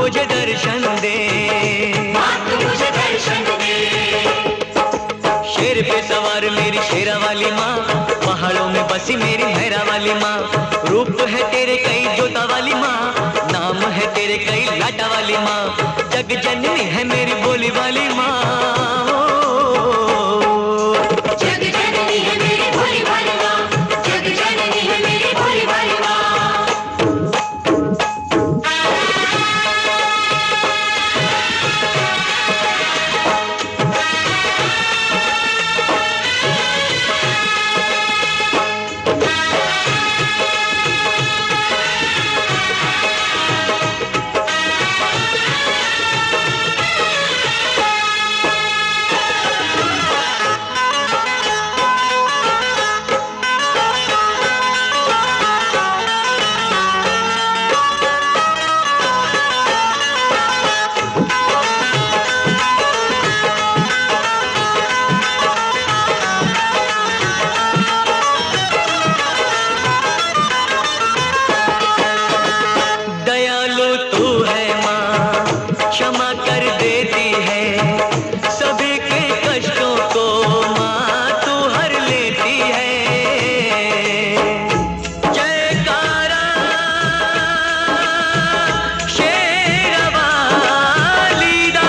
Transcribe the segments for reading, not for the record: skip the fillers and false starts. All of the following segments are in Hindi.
मुझे दर्शन दे, माँ तू मुझे दर्शन दे। शेर पे सवार मेरी शेरा वाली माँ, पहाड़ों में बसी मेरी मेहरा वाली माँ। रूप है तेरे कई जोता वाली माँ, नाम है तेरे कई लाटा वाली माँ। जग जननी है मेरी बोली वाली माँ। जग जननी है मेरी भोली भाली माँ, जग जननी है मेरी भोली भाली माँ। दयालु तू है माँ, क्षमा कर देती है सभी के कष्टों को माँ तू हर लेती है। जयकारा शेरा वाली दा,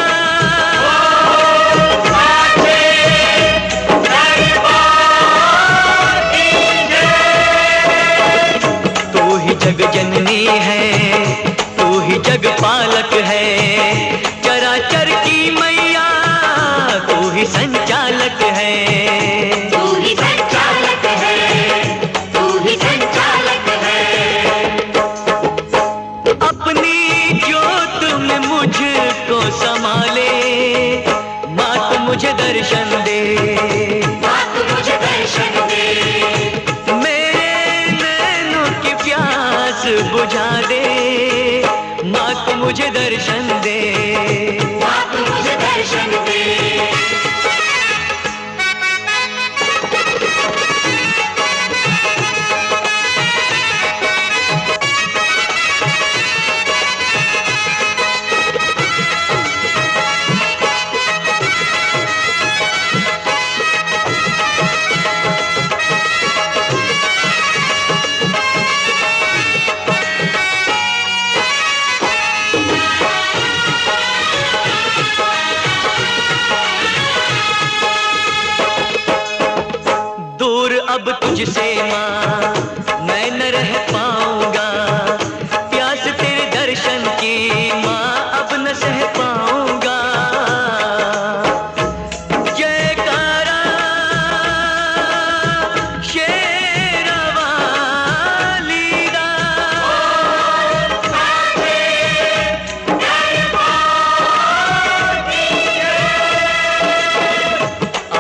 तू ही जग जननी है, तू ही जग पालक है। चराचर की मैया तू ही संचालक है। तू ही संचालक है, तू ही संचालक है। अपनी ज्योत में मुझको संभाले, माँ तू मुझे दर्शन दे, माँ तू मुझे दर्शन दे। मेरे नैनों की प्यास बुझा दे, माँ तू मुझे दर्शन दे। माँ तू मुझे दर्शन दे। दूर अब तुझसे माँ मैं न रह पाऊंगा, प्यास तेरे दर्शन की माँ अब न सह पाऊंगा। जयकारा शेरा वाली दा,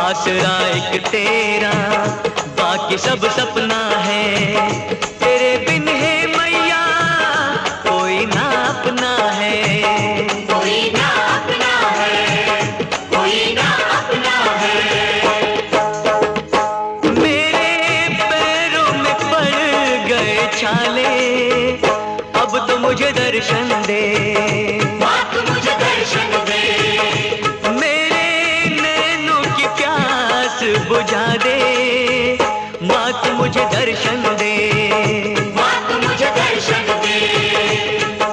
आसरा एक तेरा बाकी सब सपना है। तेरे बिन है मैया कोई ना अपना है। कोई ना अपना है, कोई ना अपना है। मेरे पैरों में पड़ गए छाले, अब तो मुझे दर्शन दे, माँ तू मुझे दर्शन दे। मेरे नैनों की प्यास बुझा दे, माँ तू मुझे दर्शन दे। माँ तू मुझे दर्शन दे।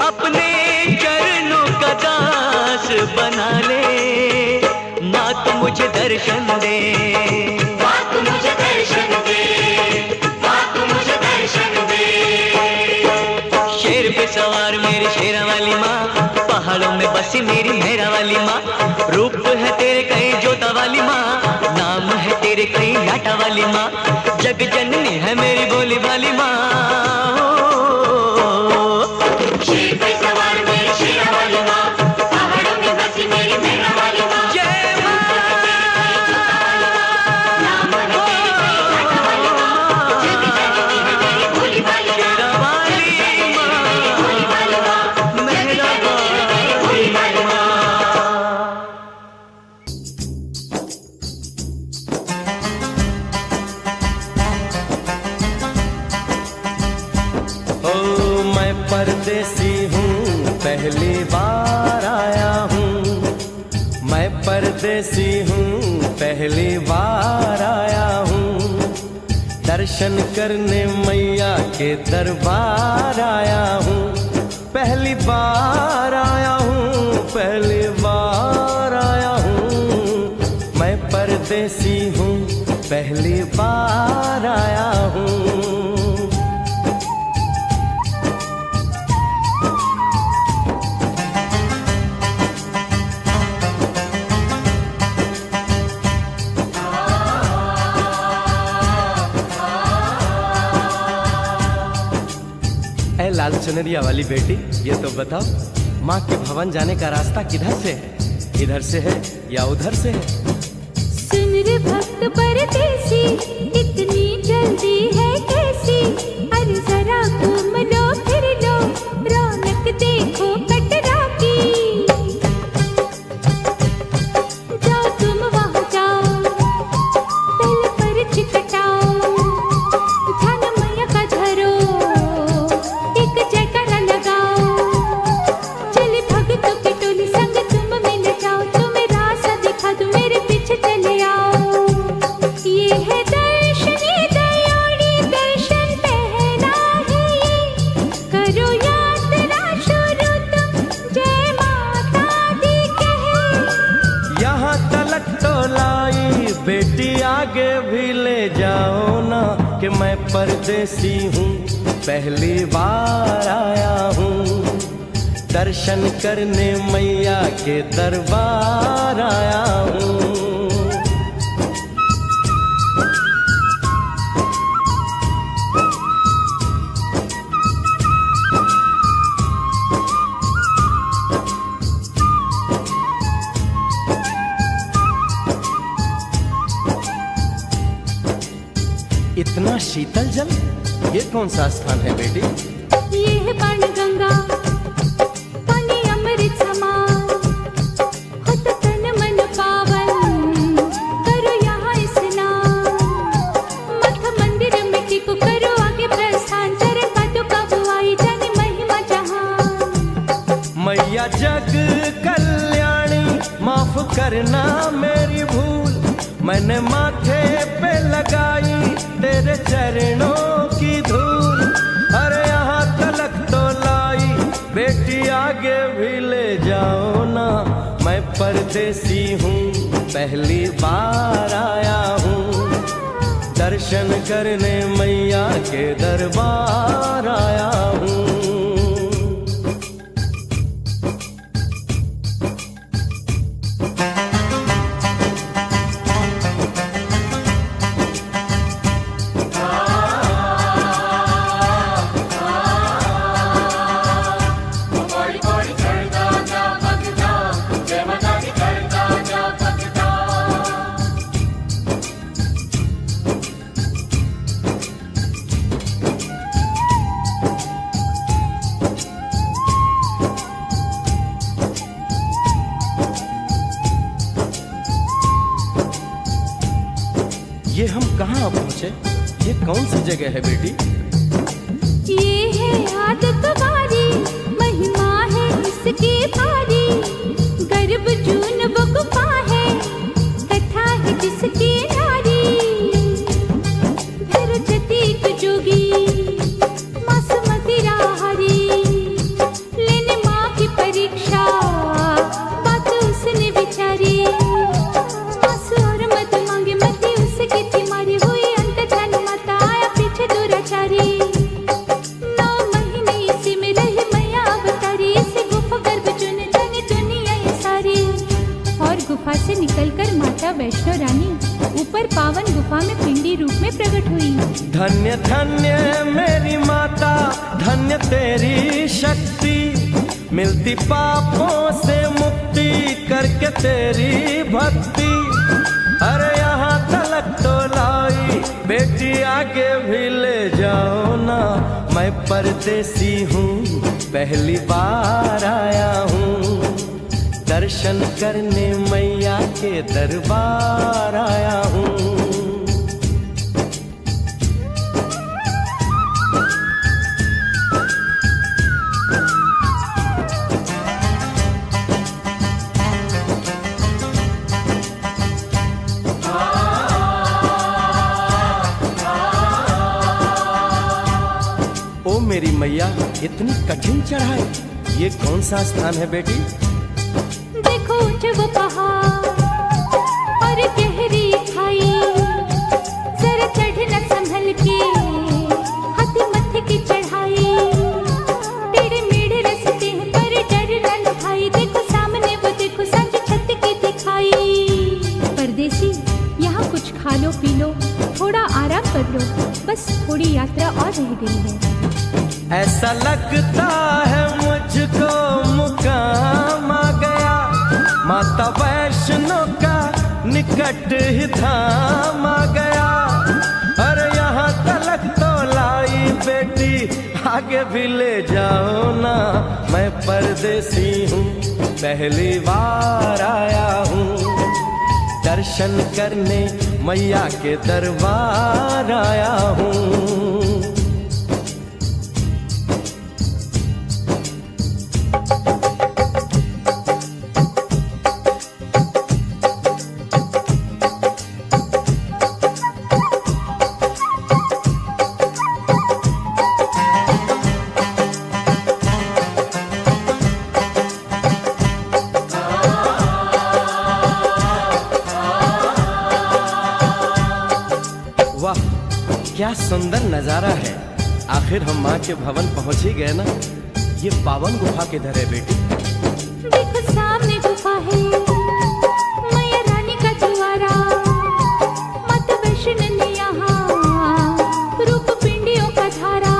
अपने चरणों का दास बना ले, माँ तू मुझे दर्शन दे। माँ तू मुझे दर्शन दे। माँ तू मुझे दर्शन दे। शेर पे सवार मेरी शेरा वाली माँ, पहाड़ों में बसी मेरी मेहरा वाली माँ। रूप है तेरे कई जोता वाली माँ, नाम है तेरे कई लाटा वाली माँ। जग जननी है मेरी बोली वाली माँ। शेर पे सवार मेरी शेरा वाली माँ, पहाड़ों में बसी मेरी मेहरा वाली माँ। जय माँ। नाम है तेरी कई लाटा वाली माँ, जग जननी है मेरी भोली भाली माँ। शेरा वाली माँ, भोली भाली माँ, मेहरा भोली भाली माँ। ओ मैं मैं परदेसी हूँ, पहली बार आया हूँ। मैं परदेसी हूँ, पहली बार आया हूँ। दर्शन करने मैया के दरबार आया हूँ। पहली बार आया हूँ, पहली बार आया हूँ। मैं परदेसी हूँ, पहली बार आया हूँ। ऐ लाल चुनरिया वाली बेटी, ये तो बताओ माँ के भवन जाने का रास्ता किधर से है? इधर से है या उधर से है? सुन रे भक्त परदेसी, इतनी जल्दी है कैसी? अरे जरा घूम लो फिर लो, रौनक देखो कटरा की। जाओ तुम वहाँ जाओ, पहले पर्च कटाओ, ध्यान मैया का धरो, एक जयकारा लगाओ। चले भक्तों की टोली संग तुम मिल जाओ, तुम्हें रास्ता दिखा दूं, मेरे पीछे चले आओ। ये है दर्शनी दयोड़ी, दर्शन पहला है ये, करो यात्रा शुरू तुम, जय माता दी कहे। यहाँ तलक तो लाई बेटी, आगे भी ले जाओ ना, कि मैं परदेसी हूँ, पहली बार आया हूँ। दर्शन करने मैया के दरबार आया हूँ। इतना शीतल जल, ये कौन सा स्थान है बेटी? ये है बाणगंगा, पानी अमृत समान, होत तन मन पावन, करो यहाँ स्नान। मठ मंदिर में टिको, करो आगे प्रस्थान, चरण पादुका बुआई, जाने महिमा जहान। मैया जग कल्याणी, माफ करना मेरी भूल, मैंने माथे पे लगाई तेरे चरणों की धूल। अरे यहाँ तलक तो लाई बेटी, आगे भी ले जाओ ना, मैं परदेसी हूँ, पहली बार आया हूँ। दर्शन करने मैया के दरबार आया हूँ। ये हम कहाँ पहुँचे? ये कौन सी जगह है बेटी? ये है आदत वारी, महिमा है इसकी भारी, गर्भ जून वो गुफा है, कथा है जिसकी नारी। भैरव जतीक जोगी, मासूमती राहरी, लेने माँ की परीक्षा, बात उसने विचारी। आंसू और मत मांगे, मती उसकी थी मारी, हुई अंत ध्यान माता, आया पीछे दुराचारी। 9 महीने इसी में रही मैया अवतारी, इसी गुफा गर्भ चुन जाने दुनिया ये सारी। और गुफा से निकलकर माता वैष्णो रानी ऊपर पावन गुफा में पिंडी रूप में प्रकट हुई। धन्य धन्य मेरी माता, धन्य तेरी शक्ति, मिलती पापों से मुक्ति करके तेरी भक्ति। अरे यहाँ तलक तो लाई बेटी, आगे भी ले जाओ ना, मैं परदेसी हूँ, पहली बार आया हूँ। दर्शन करने मैया के दरबार आया हूँ। मेरी मैया, इतनी कठिन चढ़ाई, ये कौन सा स्थान है बेटी? देखो ऊंचे वो पहाड़ और गहरी खाई, जरा चढ़ना संभल के, हाथी मत्थे की चढ़ाई, टेढ़े मेढ़े रास्ते हैं पर डरना न भाई, देखो सामने वो देखो सांझ छत की दिखाई। परदेसी यहाँ कुछ खा लो पी लो, थोड़ा आराम कर लो, बस थोड़ी यात्रा और रह गई है। ऐसा लगता है मुझको मुकाम आ गया, माता वैष्णो का निकट ही धाम आ गया। अरे यहाँ तलक तो लाई बेटी, आगे भी ले जाओ ना, मैं परदेसी हूँ, पहली बार आया हूँ, दर्शन करने मैया के दरबार आया हूँ। वाह, क्या सुंदर नजारा है। आखिर हम माँ के भवन पहुंच ही गए ना। ये पावन गुफा किधर है बेटी? देखो सामने गुफा है, मैया रानी का द्वारा, माता वैष्णो ने यहाँ रूप पिंडियों का धारा,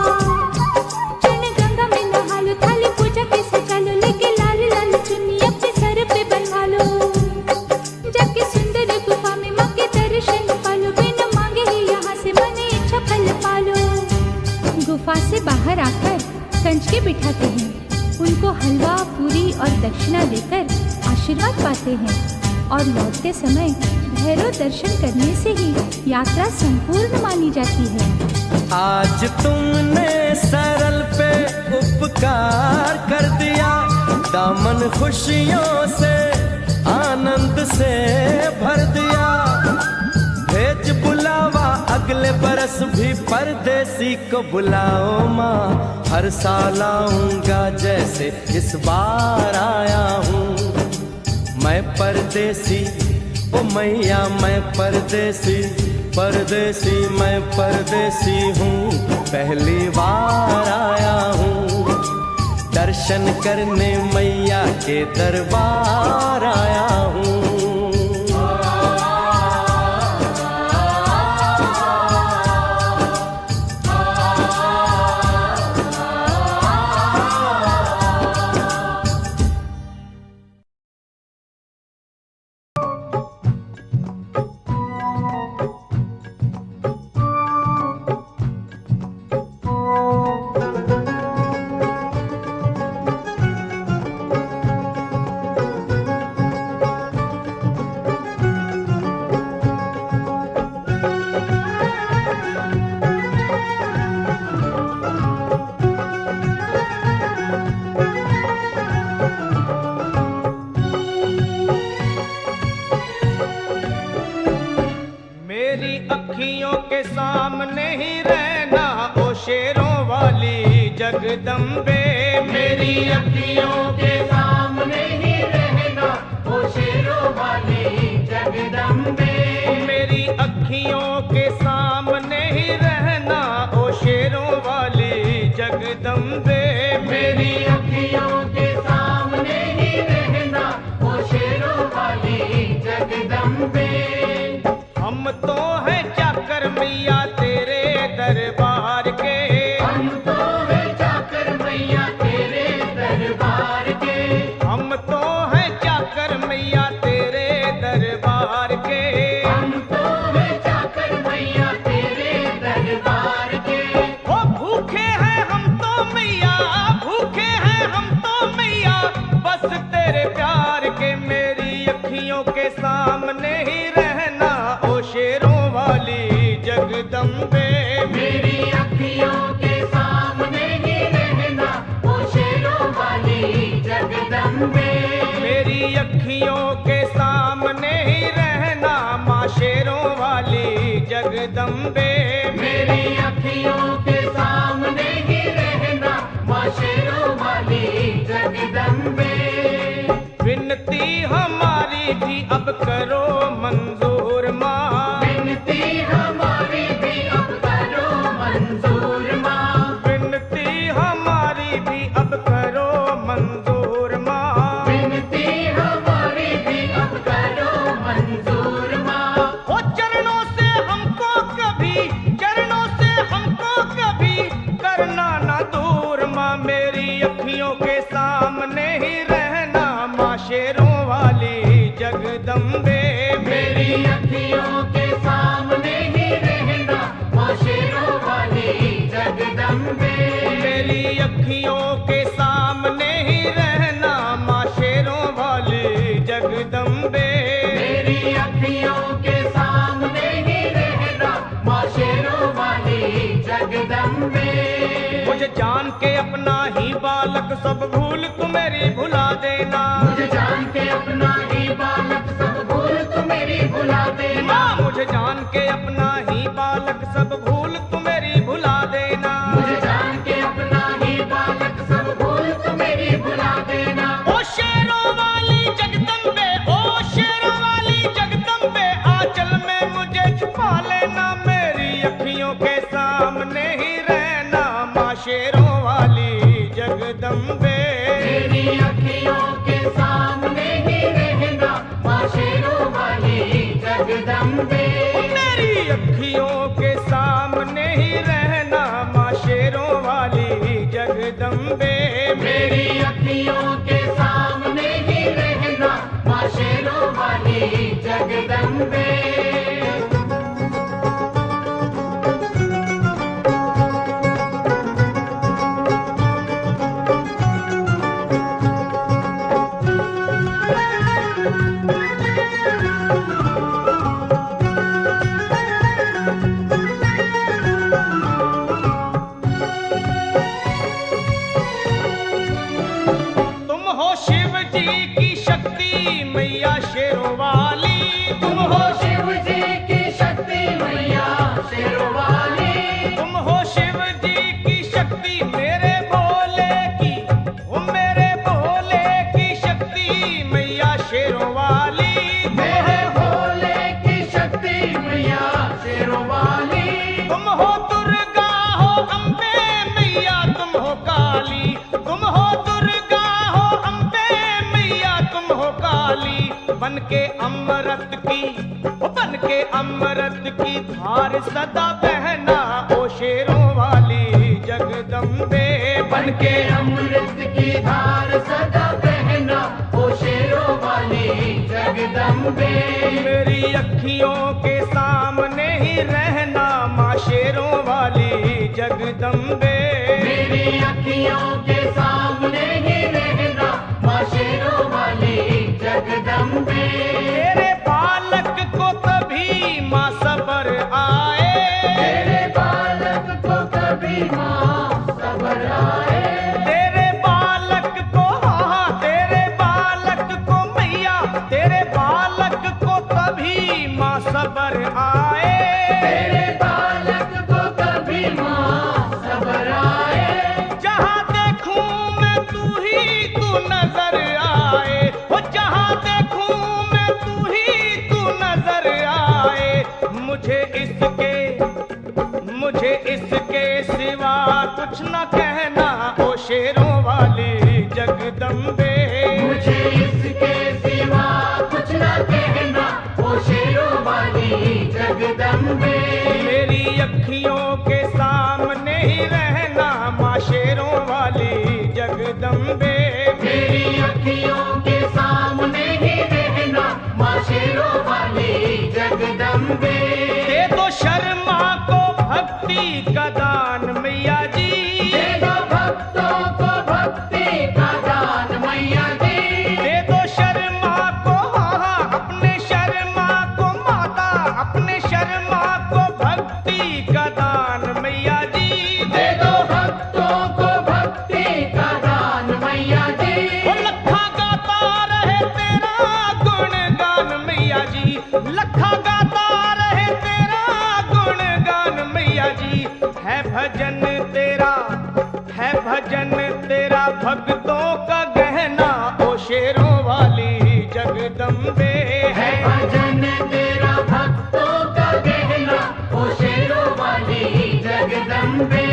चरण गंगा में नहा लो, थाली पूजा के सजा लो, लेके लाल लाल चुन्नी अपने सर पे बनवा लो, जाके सुंदर गुफा में माँ के दर्शन पालो, बिना मांगे ही यहाँ से मन इच्छा फल पालो। गुफा से बाहर आकर कंचके बिठाते हैं, उनको हलवा पूरी और दक्षिणा देकर आशीर्वाद पाते हैं, और लौटते समय भैरव दर्शन करने से ही यात्रा संपूर्ण मानी जाती है। आज तुमने सरल पे उपकार कर दिया, दामन खुशियों से आनंद से भर दिया, भेज बुलावा अगले बरस भी परदेसी को बुलाओ माँ, हर साल आऊंगा जैसे इस बार आया हूँ। मैं परदेसी ओ मैया, मैं परदेसी, परदेसी मैं परदेसी हूँ, पहली बार आया हूँ, दर्शन करने मैया के दरबार आया हूँ। जगदम्बे मेरी अखियों के सामने ही रहना, ओ शेरों वाली जगदम्बे मेरी अखियों के सामने ही रहना, ओ शेरों वाली जगदम्बे मेरी अखियों के सामने ही रहना, ओ शेरों वाली जगदम्बे। हम तो हैं चाकर मैया तेरे दरबार के, हम तो हैं चाकर मैया तेरे दरबार के, हम तो हैं चाकर मैया तेरे दरबार के, हम तो हैं चाकर मैया तेरे दरबार के। ओ भूखे हैं हम तो मैया, भूखे हैं हम तो मैया, बस तेरे प्यार के, मेरी अखियों के सामने ही रहना, ओ शेरों वाली जगदम्बे मेरी अखियों के सामने ही रहना, ओ शेरों वाली जगदम्बे मेरी अखियों के सामने ही रहना, माँ शेरों वाली जगदम्बे मेरी अखियों के सामने ही रहना। अब करो मंजूर माँ, विनती हमारी भी अब करो मंजूर माँ, विनती हमारी भी अब करो मंजूर माँ, विनती हमारी भी अब करो मंजूर माँ। ओ चरणों से हमको कभी, चरणों से हमको कभी करना ना दूर माँ, मेरी अखियों के सामने ही रहना माँ शेरों वाली जगदम्बे, मेरी अखियों के सामने ही रहना माँ शेरों वाली जगदम्बे, मेरी अखियों के सामने ही रहना माँ शेरों वाली जगदम्बे, मेरी अखियों के सामने ही रहना माँ शेरों वाली जगदम्बे। मुझे जान के अपना ही बालक सब भूल तू मेरी भुला देना, मुझे जान के अपना ही बालक सब भूल तू मेरी भुला देना, माँ मुझे जान के अपना ही बालक सब भूल तू मेरी भुला देना, मुझे जान के अपना ही बालक सब भूल तू मेरी भुला देना। ओ शेरों वाली जगदम्बे, ओ शेरों वाली जगदम्बे, आंचल में मुझे छुपा लेना, मेरी अखियों के सामने ही रहना माँ शेरों वाली जगदम्बे, मेरी अखियों के सामने ही रहना माँ शेरों वाली जगदम्बे, मेरी अखियों के सामने ही रहना माँ शेरों वाली जगदम्बे, मेरी अखियों के सामने ही रहना माँ शेरों वाली जगदम्बे। तुम हो शिव जी की शक्ति मैया शेरों वाली, तुम हो शिव जी की शक्ति मैया शेरों वाली, तुम हो शिव जी की शक्ति मेरे भोले की, ओ मेरे भोले की शक्ति मैया शेरों वाली, मेरे भोले की शक्ति मैया शेरों वाली, तुम हो दुर्गा हो अम्बे मैया तुम हो काली, तुम हो दुर्गा हो अम्बे मैया तुम हो काली, बन के अमृत की, ओ बन के अमृत की धार सदा बहना ओ शेरों वाली जगदम्बे, बन के अमृत की धार सदा बहना ओ शेरों वाली जगदम्बे, मेरी अखियों के सामने ही रहना माँ शेरों वाली जगदम्बे, मेरी अखियों के सामने ही रहना माँ शेरों वाली जगदम्बे, तेरे बालक को तभी माँ सबर आए, तेरे बालक को कभी माँ सबर आए, तेरे बालक को, हाँ तेरे बालक को मैया, तेरे बालक को तभी माँ सबर आए, तेरे बालक को कभी माँ सबर आए, जहाँ देखूं मैं तू ही तू नजर आए, हो जहाँ देखूं मैं तू ही तू नजर आए, मुझे इसके सिवा कुछ न कहना ओ शेरों वाली जगदम्बे, मुझे इसके सिवा कुछ न कहना ओ शेरों वाली जगदम्बे, मेरी अखियों के सामने ही रहना माँ शेरों वाली जगदम्बे, मेरी अखियों के सामने ही रहना माँ शेरों वाली जगदम्बे, दे दो शर्मा को भक्ति का दान मैया जी, दे दो भक्तों को भक्ति का दान मैया जी, दे दो शर्मा को, हाँ अपने शर्मा को माता, अपने शर्मा को भक्ति का दान मैया जी, दे दो भक्तों को भक्ति का दान मैया जी, ओ लखा गाता रहे तेरा गुणगान मैया जी, लखा गाता रहे तेरा गुणगान मैया जी, है भजन तेरा भक्तों का गहना ओ शेरों वाली जगदम्बे, है जगदम्बे।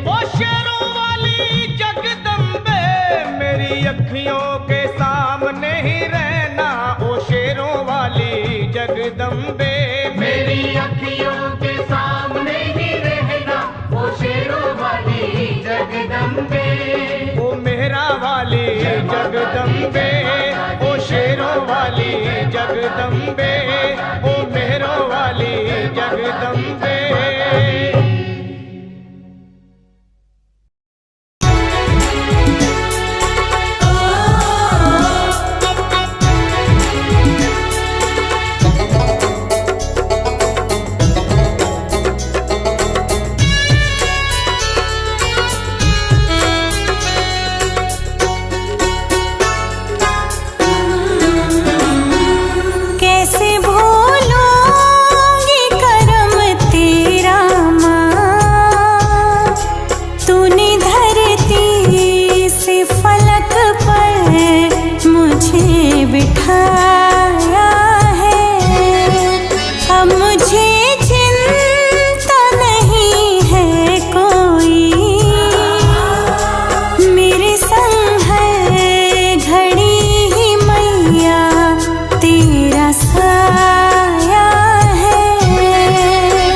ओ शेरों वाली जगदम्बे, मेरी अखियों के सामने ही रहना। ओ शेरों वाली जगदम्बे, मेरी अखियों के सामने ही रहना, ओ शेरों वाली जगदम्बे। ओ मेहरा वाली जगदम्बे, ओ शेरों वाली जगदम्बे, ओ मेहरों वाली जगदम्बे। कैसे भूलूंगी करम तेरा माँ, तूने धरती से फलक पर मुझे बिठाया है। अब मुझे चिंता नहीं है कोई, मेरे संग है घड़ी ही मैया तेरा साया है।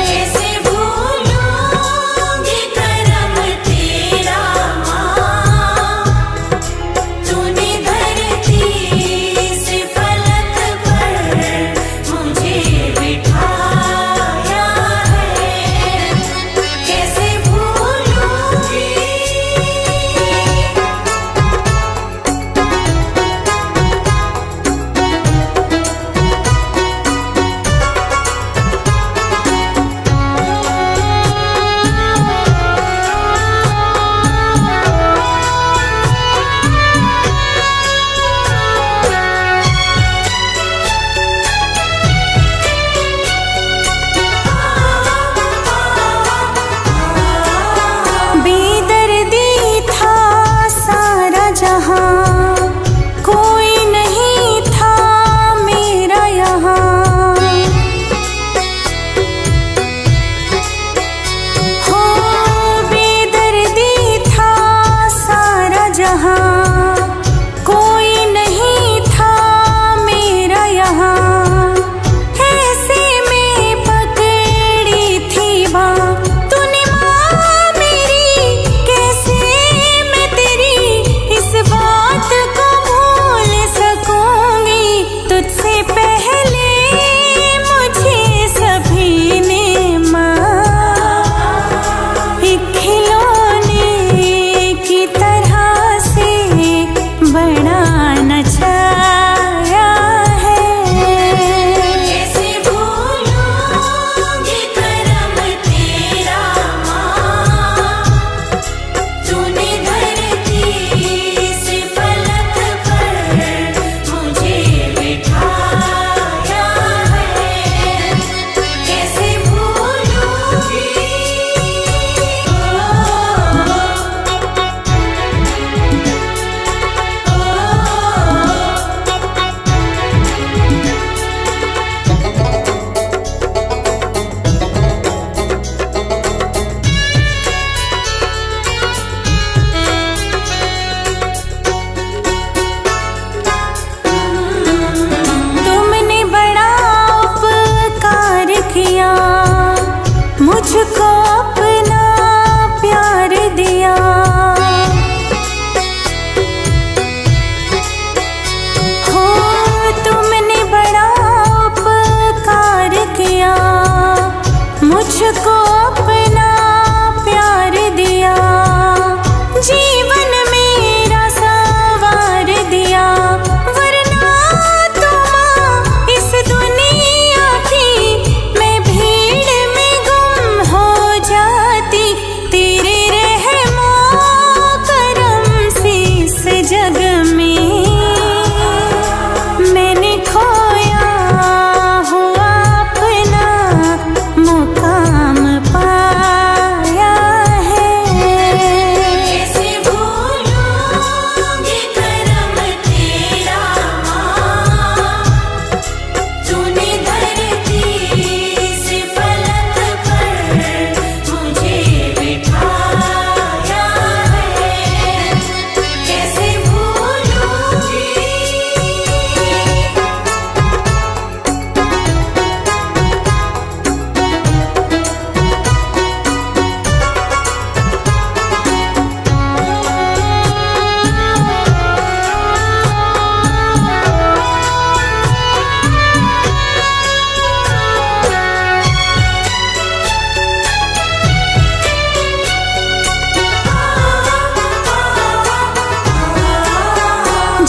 कैसे भूलूंगी करम तेरा माँ, तूने धरती से फलक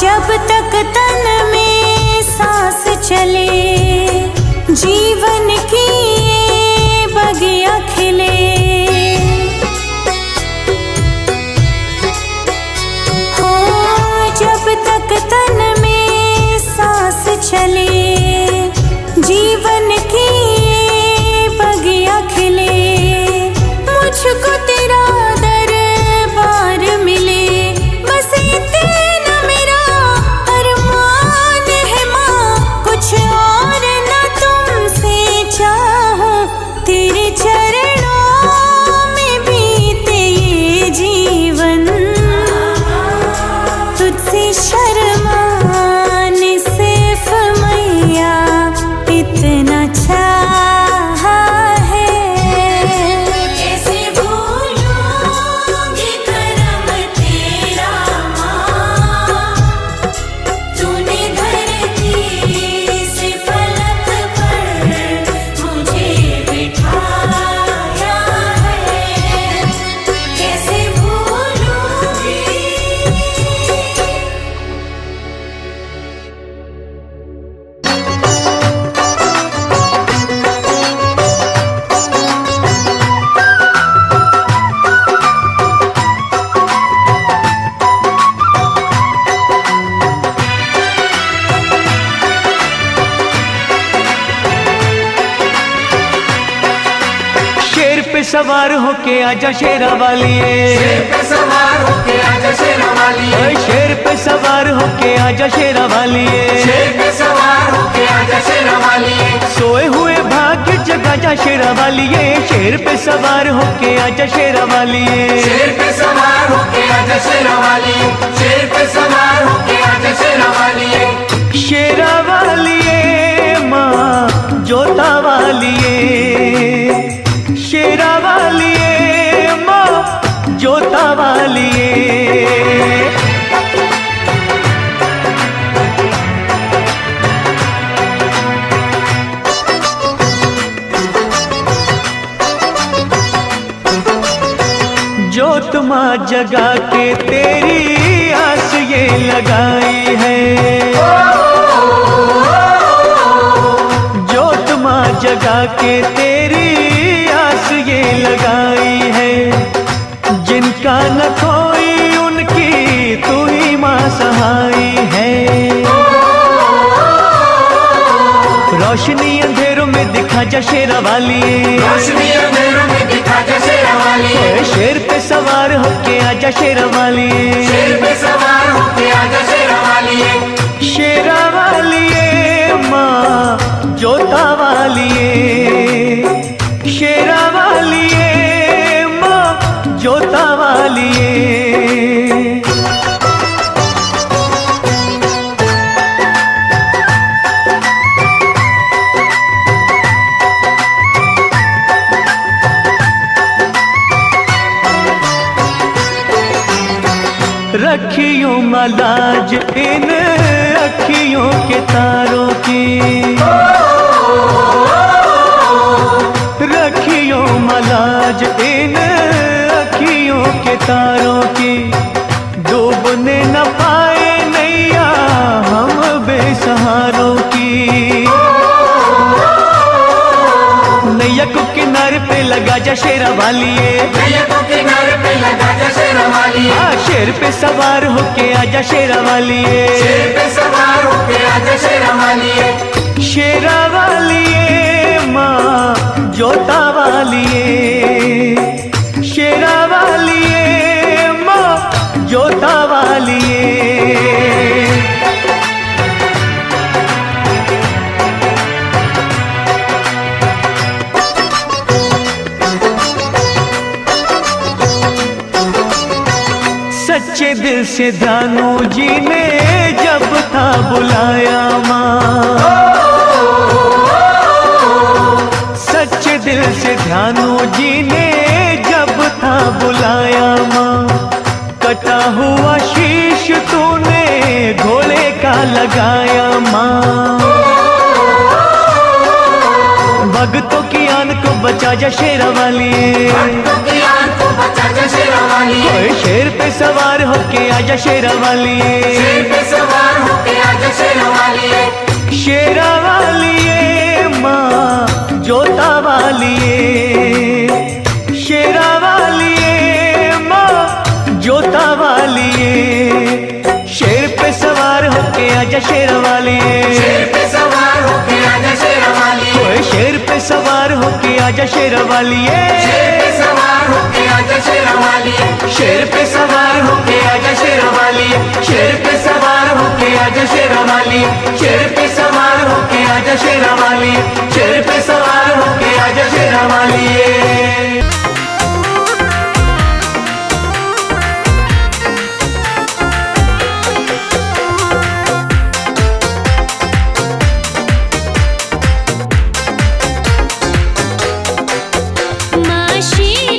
जब तक तन में सांस चले जीवन की ये बगिया खिले। हो जब तक तन में सांस चले जीवन की ये बगिया खिले। मुझको तेरा दरबार मिले, बस इतना मेरा अरमान है माँ। कुछ और न तुमसे चाहूं, तेरे चरणों में बीते ये जीवन। तुझसे शर्माने सिर्फ मैया इतना चाहा है। कैसे भूलूंगी करम तेरा माँ, तूने धरती से फलक पर मुझे बिठाया है। कैसे भूलूंगी। शेर पे सवार होके आजा शेरा वालिए, शेर पे सवार होके आजा शेरा वालिए, ओए शेर पे सवार होके आजा शेरा वालिए। शेर पे सवार होके आजा शेरा वालिए, सोए हुए भाग्य जगा जा शेरा वालिए, शेर पे सवार होके आजा शेरा वालिए। शेर पे सवार होके आजा शेरा वालिए, शेर पे सवार होके आजा शेरा वालिए। शेरा वालिए माँ जोता वालिए, शेरा वालिए माँ जोता वालिए। जोत माँ जगा के तेरी आस ये लगाई है, जोत माँ जगा के तेरी आस ये लगाई है। जिनका न कोई उनकी तू ही माँ सहाई है। रोशनी अंधेरों में दिखा जा शेरा वालिए, रोशनी अंधेरों में दिखा जा शेरा वालिए, ओए शेर पे सवार होके आजा शेरा वालिए। शेर पे सवार होके आजा शेरा वालिए। शेरा वालिए माँ जोता वालिए, शेरा वालिए माँ जोता वालिए। रखियों मलाज इन अखियों के तारों की, रखियों मलाज इन अखियों के तारों की। डूबने न पाए नैया हम बेसहारों की। नैया को किनारे पे लगा जा शेरा वालिए, नैया को किनारे पे लगा जा शेरा वालिए, शेर पे सवार होके आजा शेरा वालिए। शेर पे सवार होके आजा शेरा वालिए। शेरा वालिए माँ जोता वालिए, शेरा वालिए माँ जोता वालिए। सच्चे दिल से दानू जी ने जब था बुलाया माँ, सच्चे दिल से ध्यानू जी ने जब था बुलाया माँ। कटा हुआ शीश तूने घोड़े का लगाया माँ। भक्तों की आन को बचा जा शेरा वालिए, भक्तों की आन को बचा जा शेरा वालिए। ओए शेर पे सवार होके आजा शेरा वालिए। शेर पे सवार आजा शेरवाली, शेर पे सवार होके आजा शेरवाली, ओए शेर पे सवार होके आजा शेरवाली, शेर पे सवार होके आजा शेरवाली, शेर पे सवार होके आजा शेरवाली, शेर पे सवार होके आजा शेरवाली, शेर पे सवार होके आजा शेरवाली, शेर पे सवार होके आजा शेरवाली। माँ शेर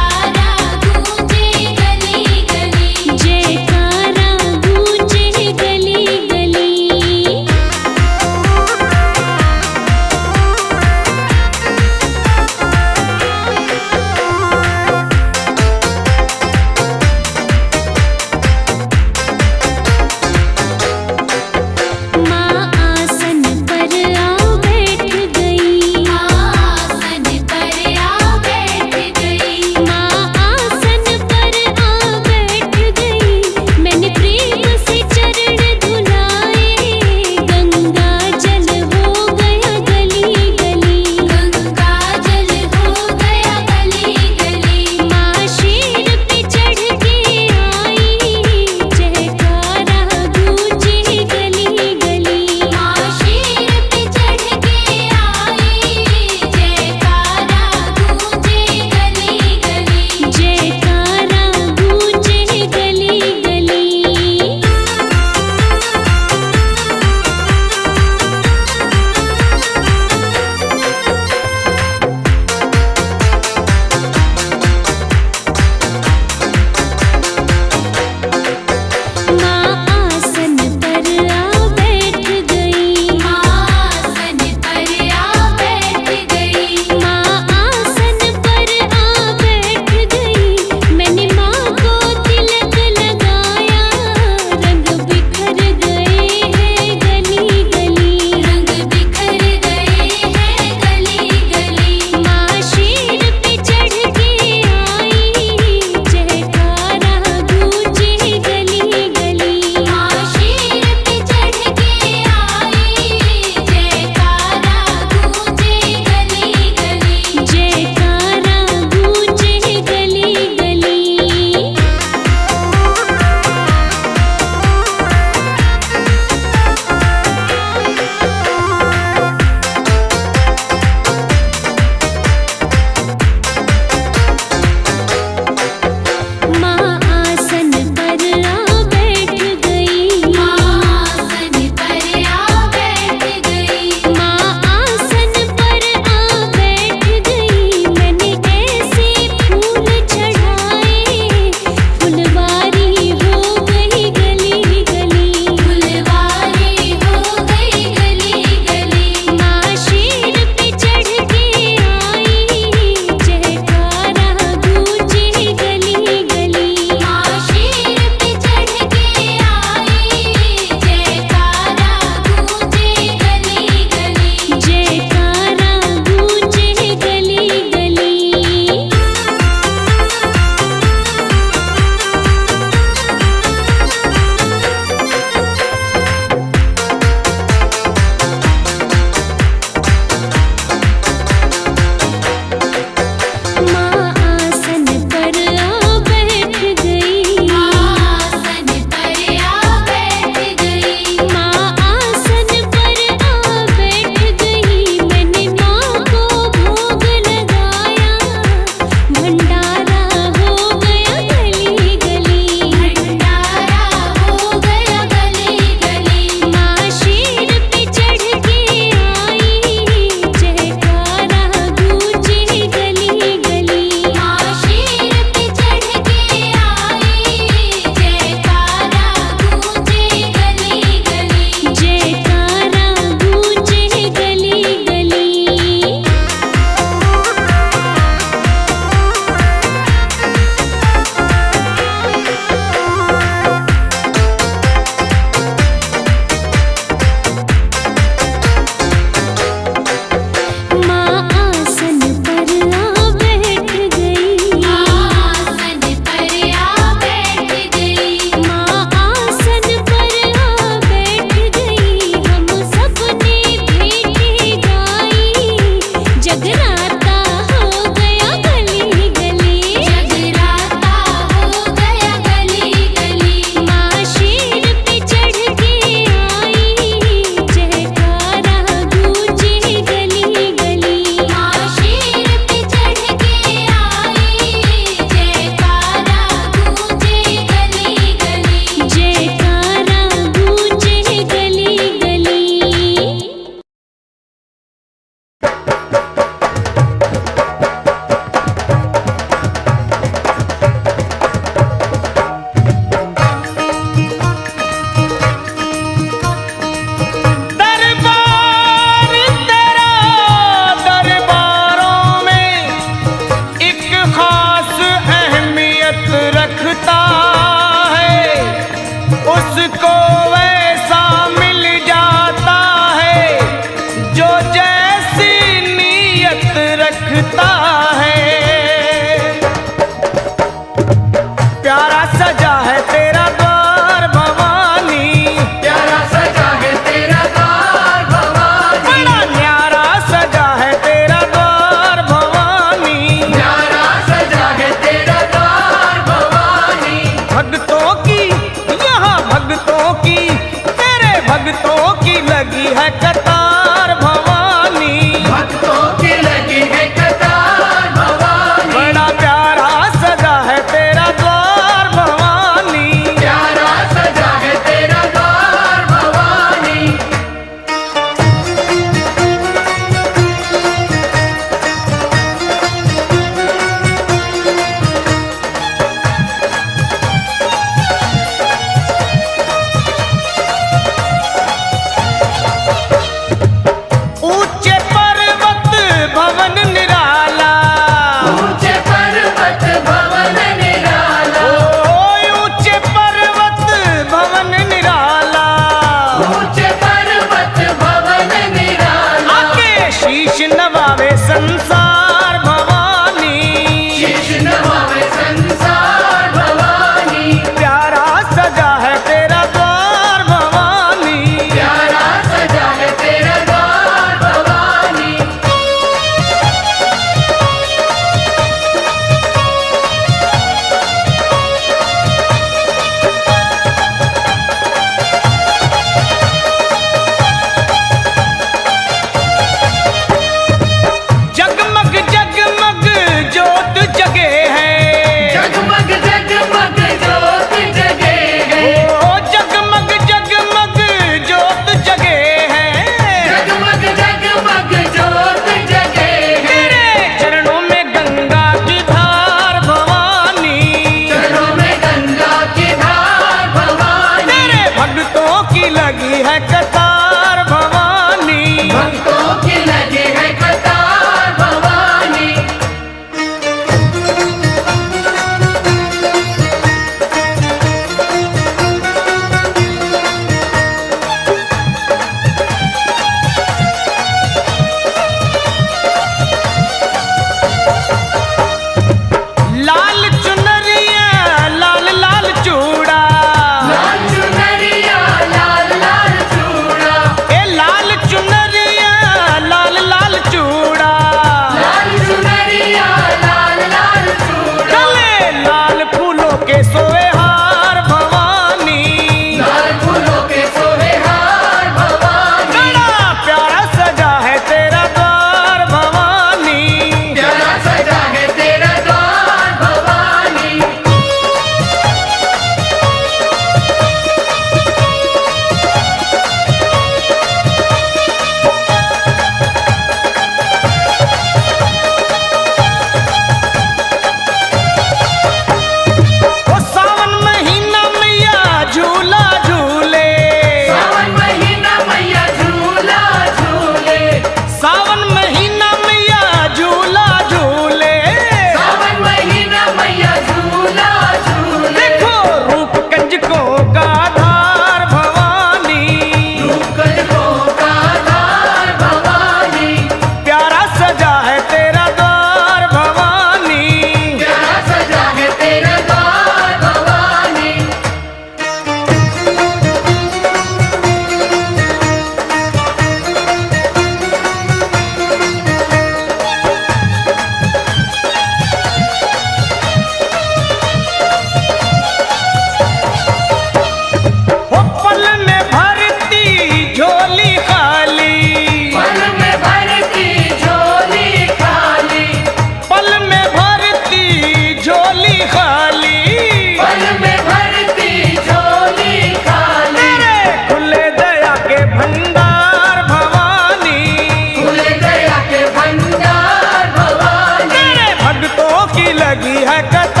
है कथा